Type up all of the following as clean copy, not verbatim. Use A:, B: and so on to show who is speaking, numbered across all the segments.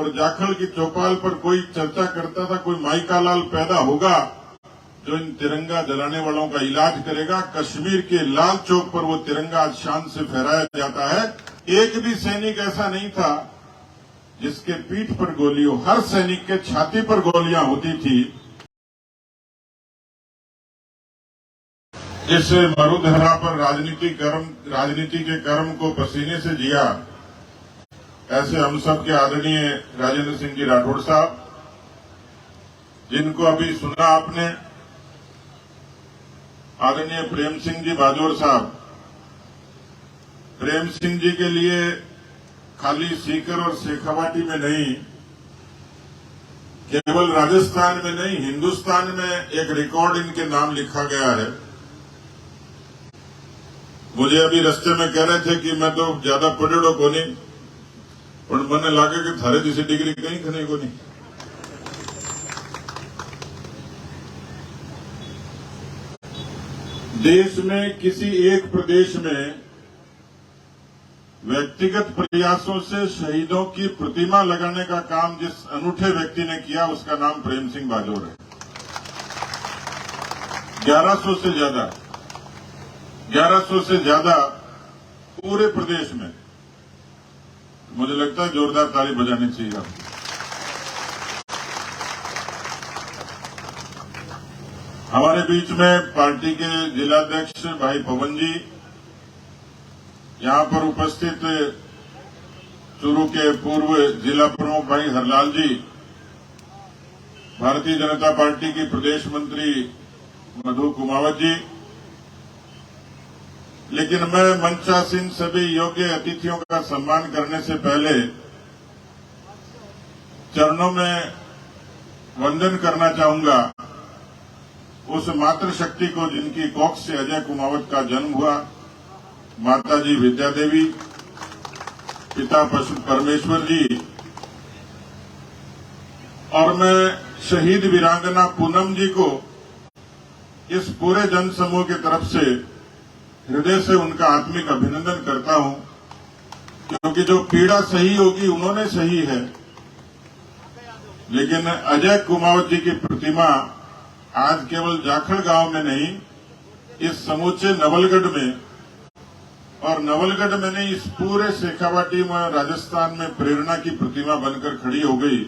A: और जाखल की चौपाल पर कोई चर्चा करता था, कोई माइका लाल पैदा होगा जो इन तिरंगा जलाने वालों का इलाज करेगा। कश्मीर के लाल चौक पर वो तिरंगा आज शान से फहराया जाता है। एक भी सैनिक ऐसा नहीं था जिसके पीठ पर गोली हो, हर सैनिक के छाती पर गोलियां होती थी। इस मरुधरा पर राजनीति के कर्म को पसीने से जिया, ऐसे हम सब के आदरणीय राजेंद्र सिंह जी राठौड़ साहब, जिनको अभी सुना आपने, आदरणीय प्रेम सिंह जी बाजोर साहब। प्रेम सिंह जी के लिए खाली सीकर और शेखावाटी में नहीं, केवल राजस्थान में नहीं, हिंदुस्तान में एक रिकॉर्ड इनके नाम लिखा गया है। मुझे अभी रास्ते में कह रहे थे कि मैं तो ज्यादा पढ़ेड़ो को नहीं, पर मैंने लागे कि थारे जैसी डिग्री कहीं खने को नहीं। देश में किसी एक प्रदेश में व्यक्तिगत प्रयासों से शहीदों की प्रतिमा लगाने का काम जिस अनूठे व्यक्ति ने किया, उसका नाम प्रेम सिंह बाजोर है। 1100 से ज्यादा पूरे प्रदेश में। मुझे लगता है जोरदार ताली बजानी चाहिए आपको। हमारे बीच में पार्टी के जिलाध्यक्ष भाई पवन जी, यहां पर उपस्थित चूरू के पूर्व जिला प्रमुख भाई हरलाल जी, भारतीय जनता पार्टी की प्रदेश मंत्री मधु कुमावत जी। लेकिन मैं मंचासीन सभी योग्य अतिथियों का सम्मान करने से पहले चरणों में वंदन करना चाहूंगा उस मातृशक्ति को जिनकी कोख से अजय कुमावत का जन्म हुआ, माता जी विद्या देवी, पिता परमेश्वर जी, और मैं शहीद वीरांगना पूनम जी को इस पूरे जनसमूह की तरफ से हृदय से उनका आत्मिक अभिनंदन करता हूं, क्योंकि जो पीड़ा सही होगी उन्होंने सही है। लेकिन अजय कुमावत जी की प्रतिमा आज केवल जाखल गांव में नहीं, इस समूचे नवलगढ़ में, और नवलगढ़ में नहीं, इस पूरे शेखावाटी में, राजस्थान में प्रेरणा की प्रतिमा बनकर खड़ी हो गई।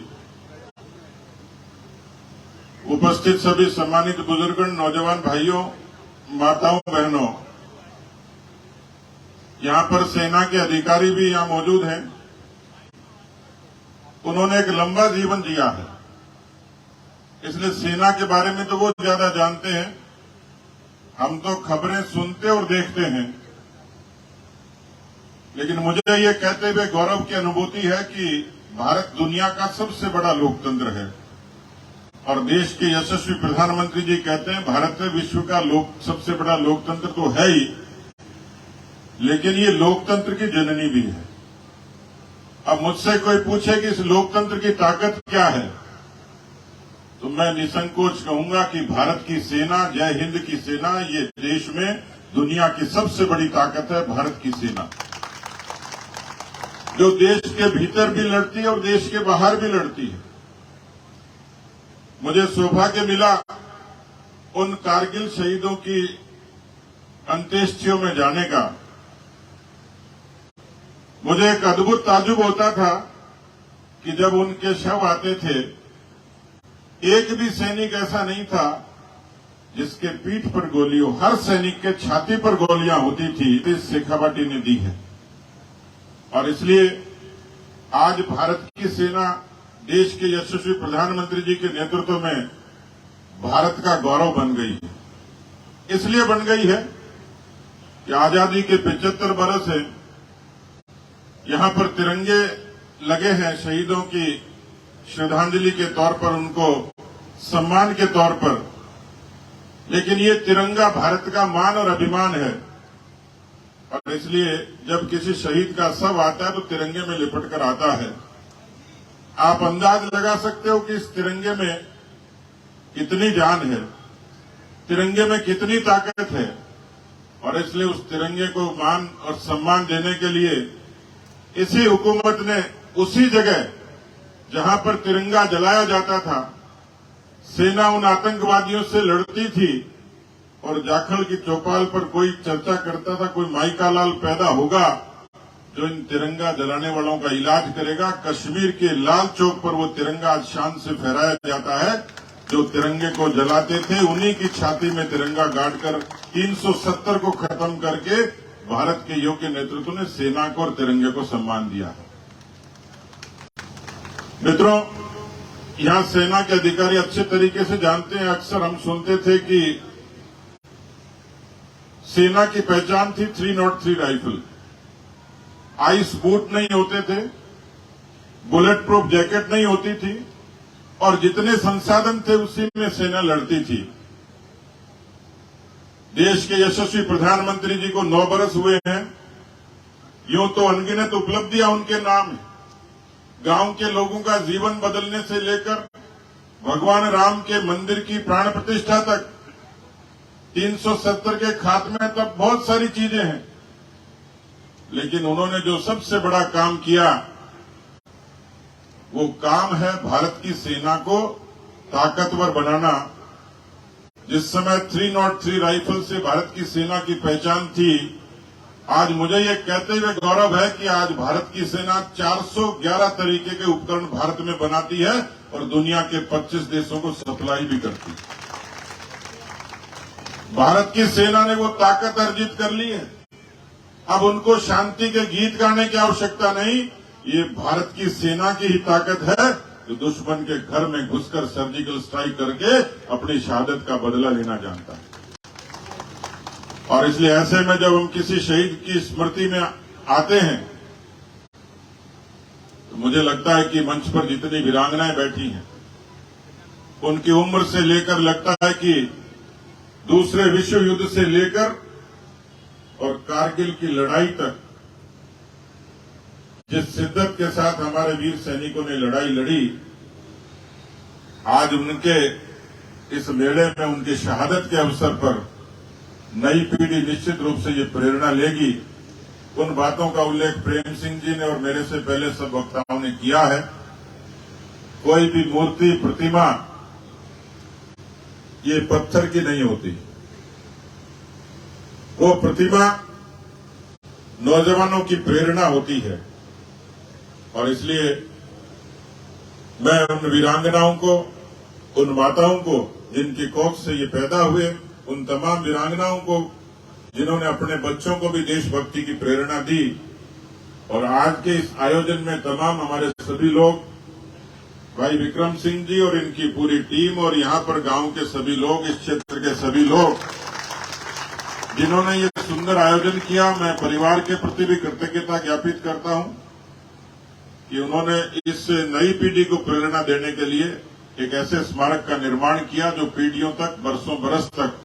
A: उपस्थित सभी सम्मानित बुजुर्गों, नौजवान भाइयों, माताओं, बहनों, यहां पर सेना के अधिकारी भी यहां मौजूद हैं। उन्होंने एक लंबा जीवन जिया है, इसलिए सेना के बारे में तो वो ज्यादा जानते हैं। हम तो खबरें सुनते और देखते हैं। लेकिन मुझे ये कहते हुए गौरव की अनुभूति है कि भारत दुनिया का सबसे बड़ा लोकतंत्र है, और देश के यशस्वी प्रधानमंत्री जी कहते हैं भारत विश्व का सबसे बड़ा लोकतंत्र तो है ही, लेकिन ये लोकतंत्र की जननी भी है। अब मुझसे कोई पूछे कि इस लोकतंत्र की ताकत क्या है, तो मैं निसंकोच कहूंगा कि भारत की सेना, जय हिंद की सेना, ये देश में दुनिया की सबसे बड़ी ताकत है। भारत की सेना जो देश के भीतर भी लड़ती है और देश के बाहर भी लड़ती है। मुझे सौभाग्य मिला उन कारगिल शहीदों की अंत्येष्टियों में जाने का। मुझे एक अद्भुत ताजुब होता था कि जब उनके शव आते थे, एक भी सैनिक ऐसा नहीं था जिसके पीठ पर गोली हो, हर सैनिक के छाती पर गोलियां होती थी। इस शेखावाटी ने दी है, और इसलिए आज भारत की सेना देश के यशस्वी प्रधानमंत्री जी के नेतृत्व में भारत का गौरव बन गई है। इसलिए बन गई है कि आजादी के 75 बरस है, यहां पर तिरंगे लगे हैं शहीदों की श्रद्धांजलि के तौर पर, उनको सम्मान के तौर पर। लेकिन ये तिरंगा भारत का मान और अभिमान है, और इसलिए जब किसी शहीद का शव आता है तो तिरंगे में लिपट कर आता है। आप अंदाज लगा सकते हो कि इस तिरंगे में कितनी जान है, तिरंगे में कितनी ताकत है, और इसलिए उस तिरंगे को मान और सम्मान देने के लिए इसी हुकूमत ने उसी जगह जहां पर तिरंगा जलाया जाता था, सेना उन आतंकवादियों से लड़ती थी और जाखल की चौपाल पर कोई चर्चा करता था, कोई माइका लाल पैदा होगा जो इन तिरंगा जलाने वालों का इलाज करेगा। कश्मीर के लाल चौक पर वो तिरंगा आज शान से फहराया जाता है। जो तिरंगे को जलाते थे उन्हीं की छाती में तिरंगा गाड़कर 370 को खत्म करके भारत के योग्य नेतृत्व ने सेना को और तिरंगे को सम्मान दिया। मित्रों, यहां सेना के अधिकारी अच्छे तरीके से जानते हैं। अक्सर हम सुनते थे कि सेना की पहचान थी 303 राइफल। आइस बूट नहीं होते थे, बुलेट प्रूफ जैकेट नहीं होती थी और जितने संसाधन थे उसी में सेना लड़ती थी। देश के यशस्वी प्रधानमंत्री जी को 9 बरस हुए हैं। यूं तो अनगिनत उपलब्धियां उनके नाम है। गांव के लोगों का जीवन बदलने से लेकर भगवान राम के मंदिर की प्राण प्रतिष्ठा तक, 370 के खात्मे तक बहुत सारी चीजें हैं। लेकिन उन्होंने जो सबसे बड़ा काम किया वो काम है भारत की सेना को ताकतवर बनाना। जिस समय 303 राइफल से भारत की सेना की पहचान थी, आज मुझे ये कहते हुए गौरव है कि आज भारत की सेना 411 तरीके के उपकरण भारत में बनाती है और दुनिया के 25 देशों को सप्लाई भी करती है। भारत की सेना ने वो ताकत अर्जित कर ली है। अब उनको शांति के गीत गाने की आवश्यकता नहीं। ये भारत की सेना की ही ताकत है जो दुश्मन के घर में घुसकर सर्जिकल स्ट्राइक करके अपनी शहादत का बदला लेना जानता है। और इसलिए ऐसे में जब हम किसी शहीद की स्मृति में आते हैं तो मुझे लगता है कि मंच पर जितनी वीरांगनाएं बैठी हैं उनकी उम्र से लेकर लगता है कि दूसरे विश्व युद्ध से लेकर और कारगिल की लड़ाई तक जिस शिद्दत के साथ हमारे वीर सैनिकों ने लड़ाई लड़ी, आज उनके इस मेले में उनकी शहादत के अवसर पर नई पीढ़ी निश्चित रूप से ये प्रेरणा लेगी। उन बातों का उल्लेख प्रेम सिंह जी ने और मेरे से पहले सब वक्ताओं ने किया है। कोई भी मूर्ति, प्रतिमा ये पत्थर की नहीं होती। वो प्रतिमा नौजवानों की प्रेरणा होती है। और इसलिए मैं उन वीरांगनाओं को, उन माताओं को जिनकी कोख से ये पैदा हुए, उन तमाम वीरांगनाओं को जिन्होंने अपने बच्चों को भी देशभक्ति की प्रेरणा दी, और आज के इस आयोजन में तमाम हमारे सभी लोग, भाई विक्रम सिंह जी और इनकी पूरी टीम, और यहाँ पर गांव के सभी लोग, इस क्षेत्र के सभी लोग जिन्होंने ये सुंदर आयोजन किया, मैं परिवार के प्रति भी कृतज्ञता ज्ञापित करता हूं कि उन्होंने इस नई पीढ़ी को प्रेरणा देने के लिए एक ऐसे स्मारक का निर्माण किया जो पीढ़ियों तक, बरसों बरस तक